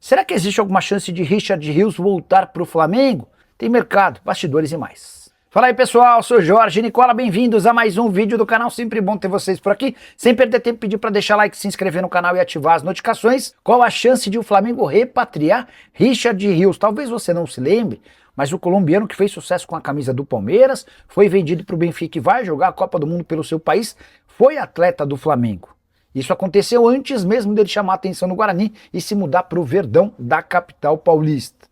Será que existe alguma chance de Richard Rios voltar para o Flamengo? Tem mercado, bastidores e mais. Fala aí pessoal, sou Jorge Nicola, bem-vindos a mais um vídeo do canal, sempre bom ter vocês por aqui. Sem perder tempo, pedir para deixar like, se inscrever no canal e ativar as notificações. Qual a chance de o Flamengo repatriar Richard Rios? Talvez você não se lembre, mas o colombiano que fez sucesso com a camisa do Palmeiras, foi vendido para o Benfica e vai jogar a Copa do Mundo pelo seu país, foi atleta do Flamengo. Isso aconteceu antes mesmo dele chamar a atenção no Guarani e se mudar para o Verdão da capital paulista.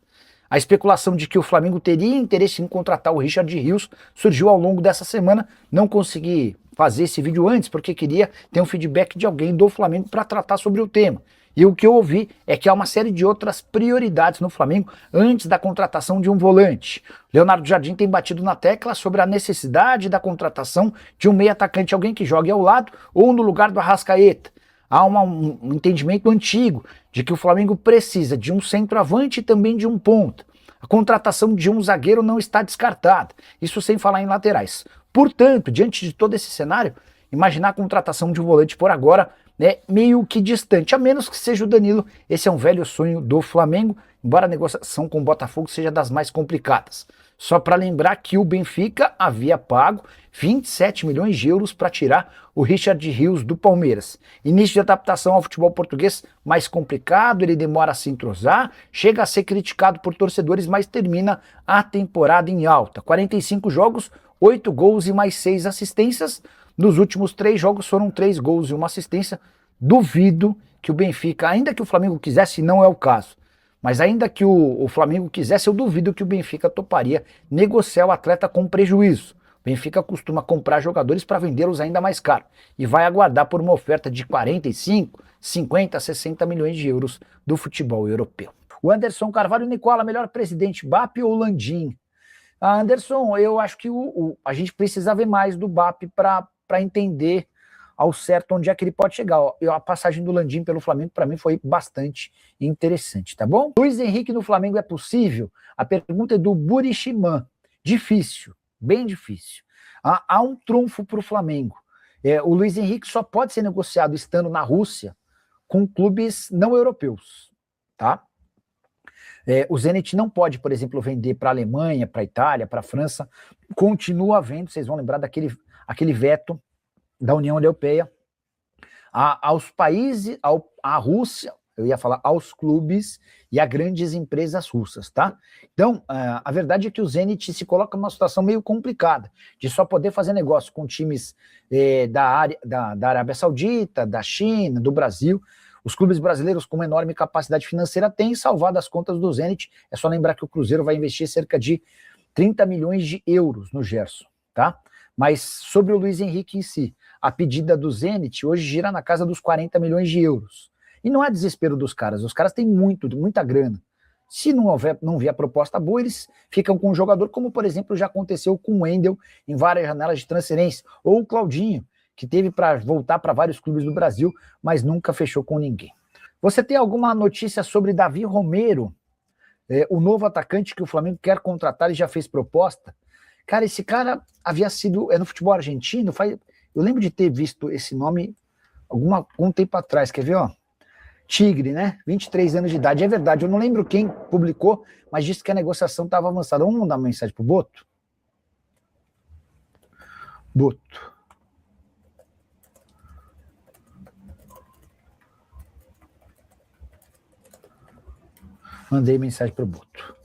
A especulação de que o Flamengo teria interesse em contratar o Richard Rios surgiu ao longo dessa semana. Não consegui fazer esse vídeo antes porque queria ter um feedback de alguém do Flamengo para tratar sobre o tema. E o que eu ouvi é que há uma série de outras prioridades no Flamengo antes da contratação de um volante. Leonardo Jardim tem batido na tecla sobre a necessidade da contratação de um meio atacante, alguém que jogue ao lado ou no lugar do Arrascaeta. Há um entendimento antigo de que o Flamengo precisa de um centroavante e também de um ponta. A contratação de um zagueiro não está descartada, isso sem falar em laterais. Portanto, diante de todo esse cenário, imaginar a contratação de um volante por agora é meio que distante, a menos que seja o Danilo. Esse é um velho sonho do Flamengo, embora a negociação com o Botafogo seja das mais complicadas. Só para lembrar que o Benfica havia pago 27 milhões de euros para tirar o Richard Rios do Palmeiras. Início de adaptação ao futebol português mais complicado, ele demora a se entrosar, chega a ser criticado por torcedores, mas termina a temporada em alta. 45 jogos, 8 gols e mais 6 assistências. Nos últimos 3 jogos foram 3 gols e 1 assistência. Duvido que o Benfica, ainda que o Flamengo quisesse, não é o caso, mas ainda que o Flamengo quisesse, eu duvido que o Benfica toparia negociar o atleta com prejuízo. O Benfica costuma comprar jogadores para vendê-los ainda mais caro e vai aguardar por uma oferta de 45, 50, 60 milhões de euros do futebol europeu. O Anderson Carvalho: Nicola, melhor presidente, BAP ou Landim? Anderson, eu acho que a gente precisa ver mais do BAP para entender ao certo onde é que ele pode chegar. A passagem do Landim pelo Flamengo, para mim, foi bastante interessante, tá bom? Luiz Henrique no Flamengo é possível? A pergunta é do Buriximã. Difícil, bem difícil. Há um trunfo para o Flamengo. O Luiz Henrique só pode ser negociado estando na Rússia com clubes não europeus, tá? O Zenit não pode, por exemplo, vender para a Alemanha, para a Itália, para a França. Continua havendo, vocês vão lembrar aquele veto da União Europeia aos países, à Rússia, eu ia falar aos clubes e a grandes empresas russas, tá? Então, a verdade é que o Zenit se coloca numa situação meio complicada, de só poder fazer negócio com times da Arábia Saudita, da China, do Brasil. Os clubes brasileiros com uma enorme capacidade financeira têm salvado as contas do Zenit. É só lembrar que o Cruzeiro vai investir cerca de 30 milhões de euros no Gerson, tá? Mas sobre o Luiz Henrique em si, a pedida do Zenit hoje gira na casa dos 40 milhões de euros. E não é desespero dos caras, os caras têm muita grana. Se não vier proposta boa, eles ficam com um jogador, como por exemplo já aconteceu com o Wendel em várias janelas de transferência, ou o Claudinho, que teve para voltar para vários clubes do Brasil, mas nunca fechou com ninguém. Você tem alguma notícia sobre Davi Romero, o novo atacante que o Flamengo quer contratar e já fez proposta? Cara, esse cara havia sido, no futebol argentino, eu lembro de ter visto esse nome algum tempo atrás, quer ver, ó? Tigre, né? 23 anos de idade, é verdade, eu não lembro quem publicou, mas disse que a negociação estava avançada. Vamos mandar uma mensagem pro Boto? Boto. Mandei mensagem pro Boto.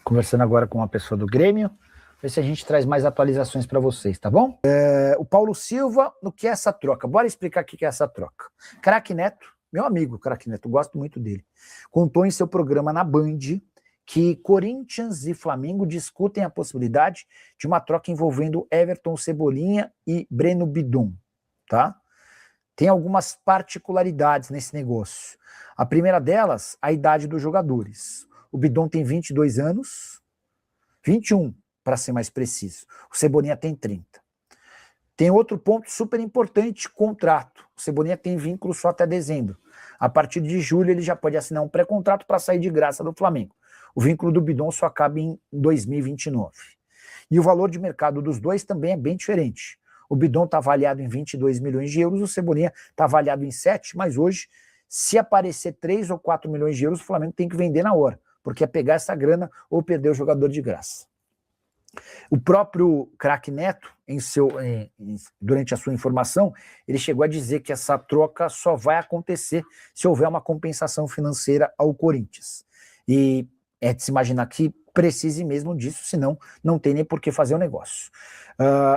Conversando agora com uma pessoa do Grêmio, ver se a gente traz mais atualizações para vocês, tá bom? O Paulo Silva, no que é essa troca? Bora explicar o que é essa troca. Craque Neto, meu amigo Craque Neto, gosto muito dele, contou em seu programa na Band que Corinthians e Flamengo discutem a possibilidade de uma troca envolvendo Everton Cebolinha e Breno Bidon, tá? Tem algumas particularidades nesse negócio. A primeira delas, a idade dos jogadores. O Bidon tem 22 anos, 21 para ser mais preciso. O Cebolinha tem 30. Tem outro ponto super importante, contrato. O Cebolinha tem vínculo só até dezembro. A partir de julho ele já pode assinar um pré-contrato para sair de graça do Flamengo. O vínculo do Bidon só acaba em 2029. E o valor de mercado dos dois também é bem diferente. O Bidon está avaliado em 22 milhões de euros, o Cebolinha está avaliado em 7, mas hoje, se aparecer 3 ou 4 milhões de euros, o Flamengo tem que vender na hora, porque é pegar essa grana ou perder o jogador de graça. O próprio craque Neto, durante a sua informação, ele chegou a dizer que essa troca só vai acontecer se houver uma compensação financeira ao Corinthians. E é de se imaginar que precise mesmo disso, senão não tem nem por que fazer o negócio.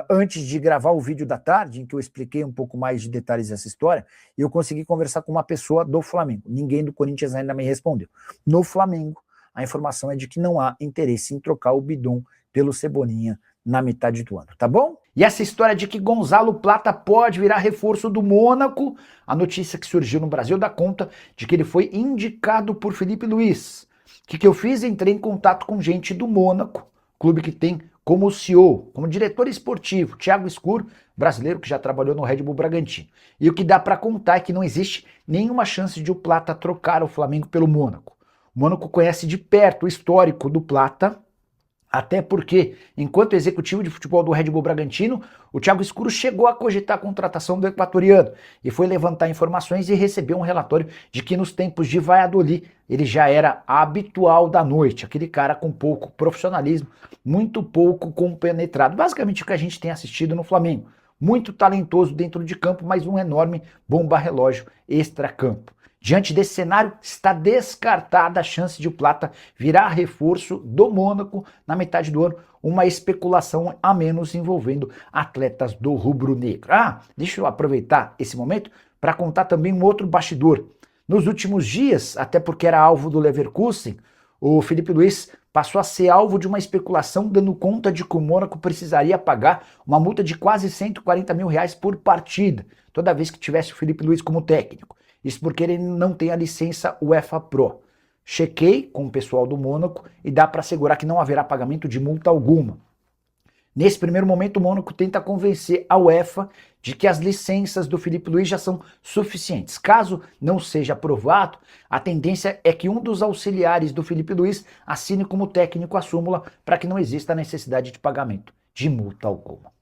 Antes de gravar o vídeo da tarde, em que eu expliquei um pouco mais de detalhes dessa história, eu consegui conversar com uma pessoa do Flamengo. Ninguém do Corinthians ainda me respondeu. No Flamengo, a informação é de que não há interesse em trocar o Bidon pelo Cebolinha na metade do ano, tá bom? E essa história de que Gonzalo Plata pode virar reforço do Mônaco, a notícia que surgiu no Brasil dá conta de que ele foi indicado por Felipe Luiz. O que eu fiz? Entrei em contato com gente do Mônaco, clube que tem como CEO, como diretor esportivo, Thiago Escuro, brasileiro que já trabalhou no Red Bull Bragantino. E o que dá para contar é que não existe nenhuma chance de o Plata trocar o Flamengo pelo Mônaco. O Mônaco conhece de perto o histórico do Plata, até porque, enquanto executivo de futebol do Red Bull Bragantino, o Thiago Escuro chegou a cogitar a contratação do equatoriano e foi levantar informações e recebeu um relatório de que nos tempos de Valladolid ele já era habitual da noite, aquele cara com pouco profissionalismo, muito pouco compenetrado, basicamente o que a gente tem assistido no Flamengo. Muito talentoso dentro de campo, mas um enorme bomba-relógio extra-campo. Diante desse cenário, está descartada a chance de o Plata virar reforço do Mônaco na metade do ano, uma especulação a menos envolvendo atletas do rubro-negro. Deixa eu aproveitar esse momento para contar também um outro bastidor. Nos últimos dias, até porque era alvo do Leverkusen, o Felipe Luiz passou a ser alvo de uma especulação dando conta de que o Mônaco precisaria pagar uma multa de quase 140 mil reais por partida, toda vez que tivesse o Felipe Luiz como técnico. Isso porque ele não tem a licença UEFA Pro. Chequei com o pessoal do Mônaco e dá para assegurar que não haverá pagamento de multa alguma. Nesse primeiro momento, o Mônaco tenta convencer a UEFA de que as licenças do Felipe Luiz já são suficientes. Caso não seja aprovado, a tendência é que um dos auxiliares do Felipe Luiz assine como técnico a súmula para que não exista a necessidade de pagamento de multa alguma.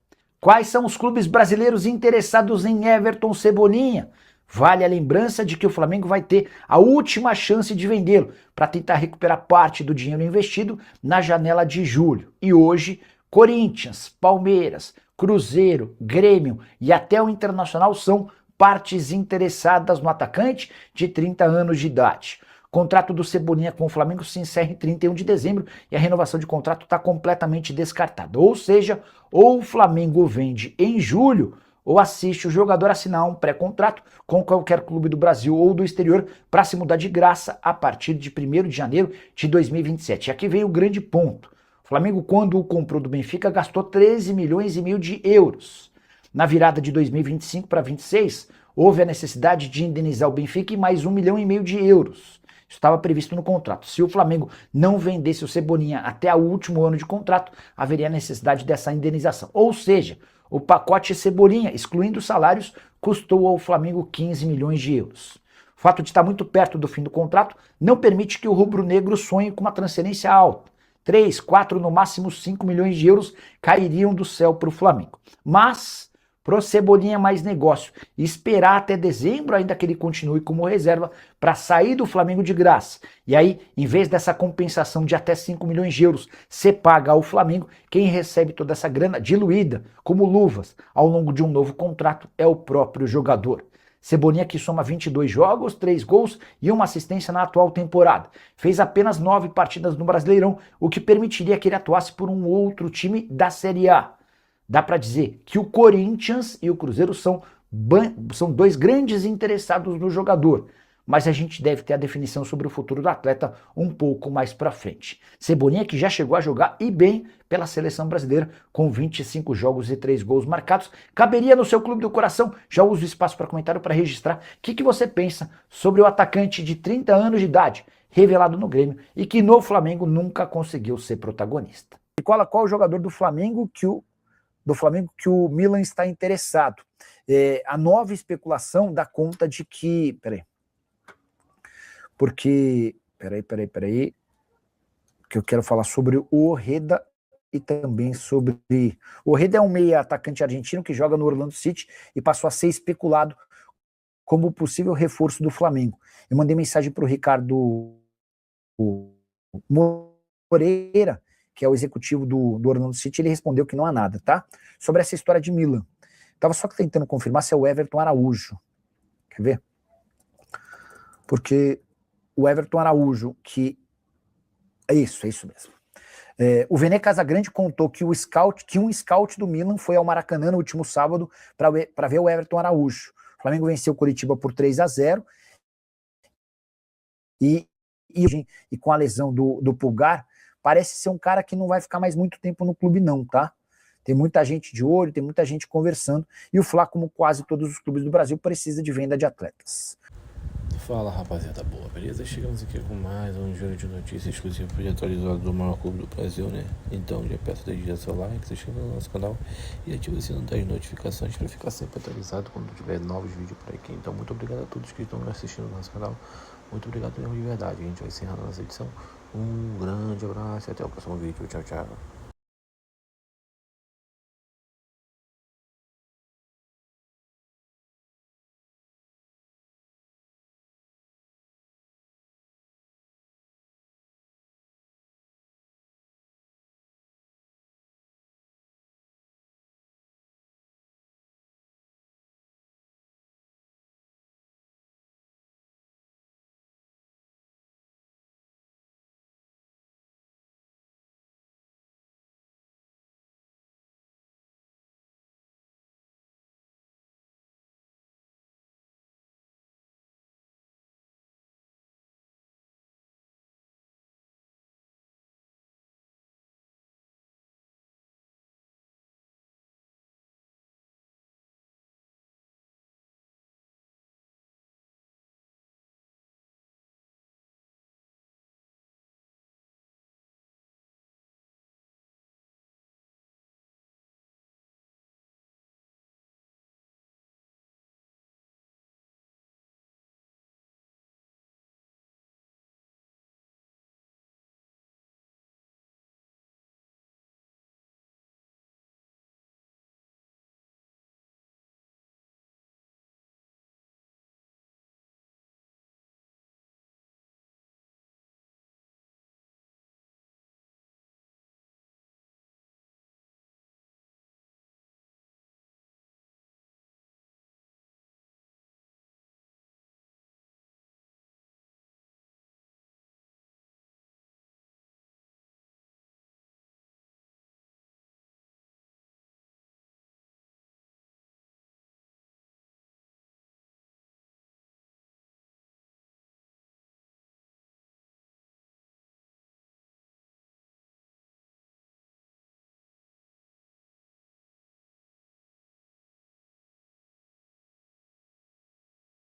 Quais são os clubes brasileiros interessados em Everton Cebolinha? Vale a lembrança de que o Flamengo vai ter a última chance de vendê-lo para tentar recuperar parte do dinheiro investido na janela de julho. E hoje, Corinthians, Palmeiras, Cruzeiro, Grêmio e até o Internacional são partes interessadas no atacante de 30 anos de idade. O contrato do Cebolinha com o Flamengo se encerra em 31 de dezembro e a renovação de contrato está completamente descartada. Ou seja, ou o Flamengo vende em julho, ou assiste o jogador assinar um pré-contrato com qualquer clube do Brasil ou do exterior para se mudar de graça a partir de 1º de janeiro de 2027. E aqui vem o grande ponto. O Flamengo, quando o comprou do Benfica, gastou 13 milhões e meio de euros. Na virada de 2025 para 2026, houve a necessidade de indenizar o Benfica em mais 1,5 milhão de euros. Isso estava previsto no contrato. Se o Flamengo não vendesse o Cebolinha até o último ano de contrato, haveria necessidade dessa indenização. Ou seja, o pacote Cebolinha, excluindo os salários, custou ao Flamengo 15 milhões de euros. O fato de estar muito perto do fim do contrato não permite que o rubro-negro sonhe com uma transferência alta. 3, 4, no máximo 5 milhões de euros cairiam do céu para o Flamengo. Mas, pro Cebolinha é mais negócio. E esperar até dezembro ainda que ele continue como reserva para sair do Flamengo de graça. E aí, em vez dessa compensação de até 5 milhões de euros ser paga ao Flamengo, quem recebe toda essa grana diluída, como luvas, ao longo de um novo contrato é o próprio jogador. Cebolinha, que soma 22 jogos, 3 gols e uma assistência na atual temporada. Fez apenas 9 partidas no Brasileirão, o que permitiria que ele atuasse por um outro time da Série A. Dá para dizer que o Corinthians e o Cruzeiro são dois grandes interessados no jogador, mas a gente deve ter a definição sobre o futuro do atleta um pouco mais para frente. Cebolinha, que já chegou a jogar e bem pela seleção brasileira, com 25 jogos e 3 gols marcados, caberia no seu clube do coração. Já uso o espaço para comentário para registrar o que você pensa sobre o atacante de 30 anos de idade, revelado no Grêmio e que no Flamengo nunca conseguiu ser protagonista. E qual o jogador do Flamengo que o Milan está interessado? A nova especulação dá conta de que... Peraí. porque, peraí, que eu quero falar sobre o Orreda e também sobre... O Orreda é um meia atacante argentino que joga no Orlando City e passou a ser especulado como possível reforço do Flamengo. Eu mandei mensagem para o Ricardo Moreira, que é o executivo do Orlando City, ele respondeu que não há nada, tá? Sobre essa história de Milan. Tava só tentando confirmar se é o Everton Araújo. Quer ver? Porque o Everton Araújo, que... é isso mesmo. O Vene Casagrande contou que um scout do Milan foi ao Maracanã no último sábado para ver o Everton Araújo. O Flamengo venceu o Coritiba por 3-0 e com a lesão do Pulgar, parece ser um cara que não vai ficar mais muito tempo no clube não, tá? Tem muita gente de olho, tem muita gente conversando, e o Fla, como quase todos os clubes do Brasil, precisa de venda de atletas. Fala rapaziada boa, beleza? Chegamos aqui com mais um giro de notícias exclusivo e atualizado do maior clube do Brasil, né? Então já peço desde já seu like, se inscreva no nosso canal e ative o sino das notificações para ficar sempre atualizado quando tiver novos vídeos por aqui. Então muito obrigado a todos que estão assistindo no nosso canal, muito obrigado mesmo de verdade. A gente vai encerrando nossa edição. Um grande abraço e até o próximo vídeo. Tchau, tchau.